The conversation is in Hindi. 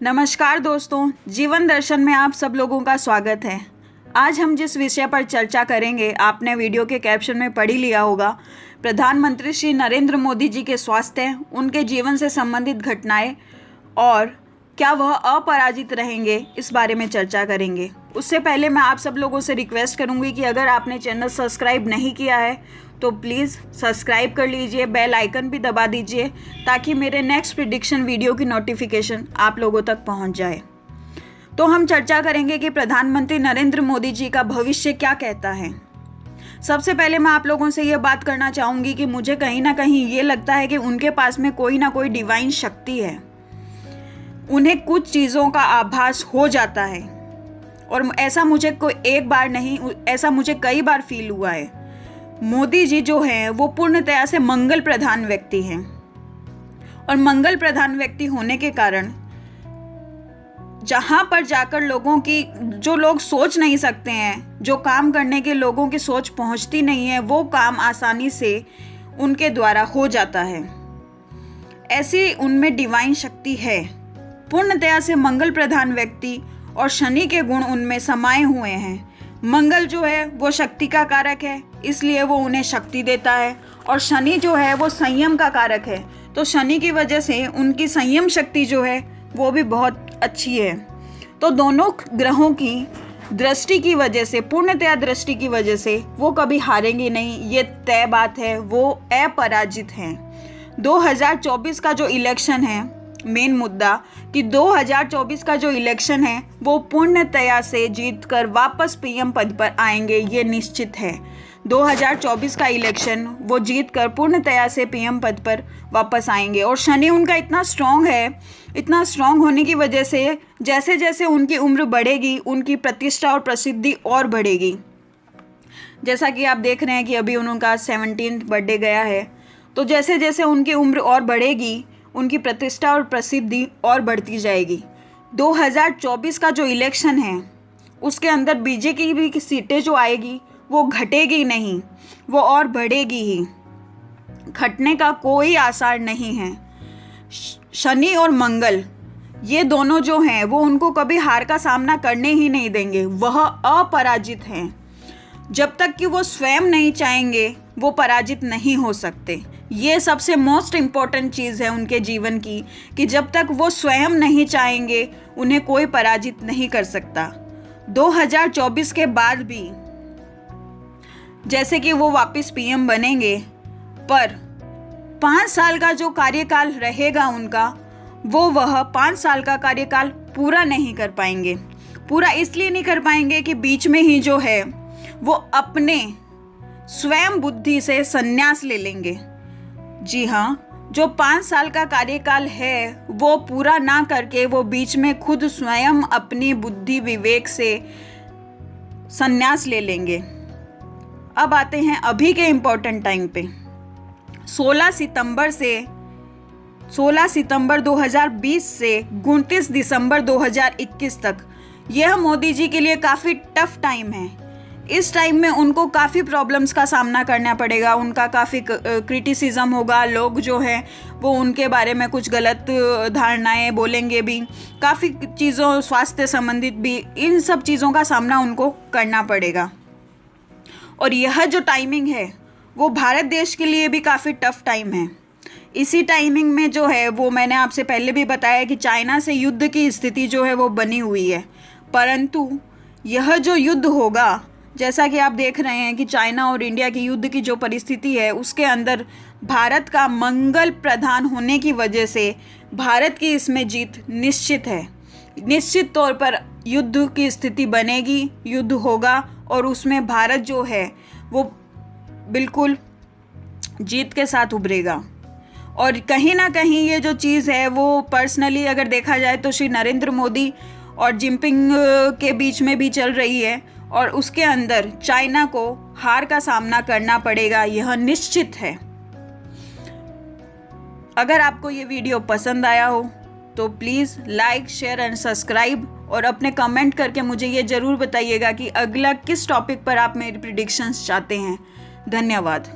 नमस्कार दोस्तों, जीवन दर्शन में आप सब लोगों का स्वागत है। आज हम जिस विषय पर चर्चा करेंगे आपने वीडियो के कैप्शन में पढ़ ही लिया होगा। प्रधानमंत्री श्री नरेंद्र मोदी जी के स्वास्थ्य, उनके जीवन से संबंधित घटनाएं और क्या वह अपराजित रहेंगे, इस बारे में चर्चा करेंगे। उससे पहले मैं आप सब लोगों से रिक्वेस्ट करूंगी कि अगर आपने चैनल सब्सक्राइब नहीं किया है तो प्लीज़ सब्सक्राइब कर लीजिए, बेल आइकन भी दबा दीजिए ताकि मेरे नेक्स्ट प्रेडिक्शन वीडियो की नोटिफिकेशन आप लोगों तक पहुंच जाए। तो हम चर्चा करेंगे कि प्रधानमंत्री नरेंद्र मोदी जी का भविष्य क्या कहता है। सबसे पहले मैं आप लोगों से ये बात करना चाहूँगी कि मुझे कहीं ना कहीं ये लगता है कि उनके पास में कोई ना कोई डिवाइन शक्ति है। उन्हें कुछ चीज़ों का आभास हो जाता है और ऐसा मुझे कोई एक बार नहीं, ऐसा मुझे कई बार फील हुआ है। मोदी जी जो हैं वो पूर्णतया से मंगल प्रधान व्यक्ति हैं और मंगल प्रधान व्यक्ति होने के कारण जहाँ पर जाकर लोगों की, जो लोग सोच नहीं सकते हैं, जो काम करने के लोगों की सोच पहुँचती नहीं है, वो काम आसानी से उनके द्वारा हो जाता है। ऐसी उनमें डिवाइन शक्ति है। पूर्णतया से मंगल प्रधान व्यक्ति और शनि के गुण उनमें समाये हुए हैं। मंगल जो है वो शक्ति का कारक है, इसलिए वो उन्हें शक्ति देता है, और शनि जो है वो संयम का कारक है, तो शनि की वजह से उनकी संयम शक्ति जो है वो भी बहुत अच्छी है। तो दोनों ग्रहों की दृष्टि की वजह से, पूर्णतया दृष्टि की वजह से वो कभी हारेंगे नहीं, ये तय बात है। वो अपराजित हैं। 2024 का जो इलेक्शन है, मेन मुद्दा कि 2024 का जो इलेक्शन है वो पूर्णतया से जीतकर वापस पीएम पद पर आएंगे, ये निश्चित है। 2024 का इलेक्शन वो जीतकर पूर्णतया से पीएम पद पर वापस आएंगे। और शनि उनका इतना स्ट्रांग है, इतना स्ट्रांग होने की वजह से जैसे जैसे उनकी उम्र बढ़ेगी, उनकी प्रतिष्ठा और प्रसिद्धि और बढ़ेगी। जैसा कि आप देख रहे हैं कि अभी उनका 17th बर्थडे गया है, तो जैसे जैसे उनकी उम्र और बढ़ेगी, उनकी प्रतिष्ठा और प्रसिद्धि और बढ़ती जाएगी। 2024 का जो इलेक्शन है उसके अंदर बीजेपी की भी सीटें जो आएगी वो घटेगी नहीं, वो और बढ़ेगी ही। घटने का कोई आसार नहीं है। शनि और मंगल ये दोनों जो हैं वो उनको कभी हार का सामना करने ही नहीं देंगे। वह अपराजित हैं। जब तक कि वो स्वयं नहीं चाहेंगे वो पराजित नहीं हो सकते। ये सबसे मोस्ट इम्पॉर्टेंट चीज़ है उनके जीवन की कि जब तक वो स्वयं नहीं चाहेंगे उन्हें कोई पराजित नहीं कर सकता। 2024 के बाद भी जैसे कि वो वापस पीएम बनेंगे, पर 5 साल का जो कार्यकाल रहेगा उनका, वह 5 साल का कार्यकाल पूरा नहीं कर पाएंगे। पूरा इसलिए नहीं कर पाएंगे कि बीच में ही जो है वो अपने स्वयं बुद्धि से संन्यास ले लेंगे। जी हाँ, जो 5 साल का कार्यकाल है वो पूरा ना करके वो बीच में खुद स्वयं अपनी बुद्धि विवेक से संन्यास ले लेंगे। अब आते हैं अभी के इम्पोर्टेंट टाइम पे। 16 सितंबर 2020 से 29 दिसंबर 2021 तक यह मोदी जी के लिए काफ़ी टफ टाइम है। इस टाइम में उनको काफ़ी प्रॉब्लम्स का सामना करना पड़ेगा। उनका काफ़ी क्रिटिसिज्म होगा। लोग जो हैं वो उनके बारे में कुछ गलत धारणाएं बोलेंगे भी, काफ़ी चीज़ों स्वास्थ्य संबंधित भी, इन सब चीज़ों का सामना उनको करना पड़ेगा। और यह जो टाइमिंग है वो भारत देश के लिए भी काफ़ी टफ टाइम है। इसी टाइमिंग में जो है वो मैंने आपसे पहले भी बताया कि चाइना से युद्ध की स्थिति जो है वो बनी हुई है। परंतु यह जो युद्ध होगा, जैसा कि आप देख रहे हैं कि चाइना और इंडिया की युद्ध की जो परिस्थिति है उसके अंदर भारत का मंगल प्रधान होने की वजह से भारत की इसमें जीत निश्चित है। निश्चित तौर पर युद्ध की स्थिति बनेगी, युद्ध होगा और उसमें भारत जो है वो बिल्कुल जीत के साथ उभरेगा। और कहीं ना कहीं ये जो चीज़ है वो पर्सनली अगर देखा जाए तो श्री नरेंद्र मोदी और जिनपिंग के बीच में भी चल रही है, और उसके अंदर चाइना को हार का सामना करना पड़ेगा, यह निश्चित है। अगर आपको ये वीडियो पसंद आया हो तो please like, share and subscribe, और अपने कमेंट करके मुझे ये ज़रूर बताइएगा कि अगला किस टॉपिक पर आप मेरी प्रेडिक्शंस चाहते हैं। धन्यवाद।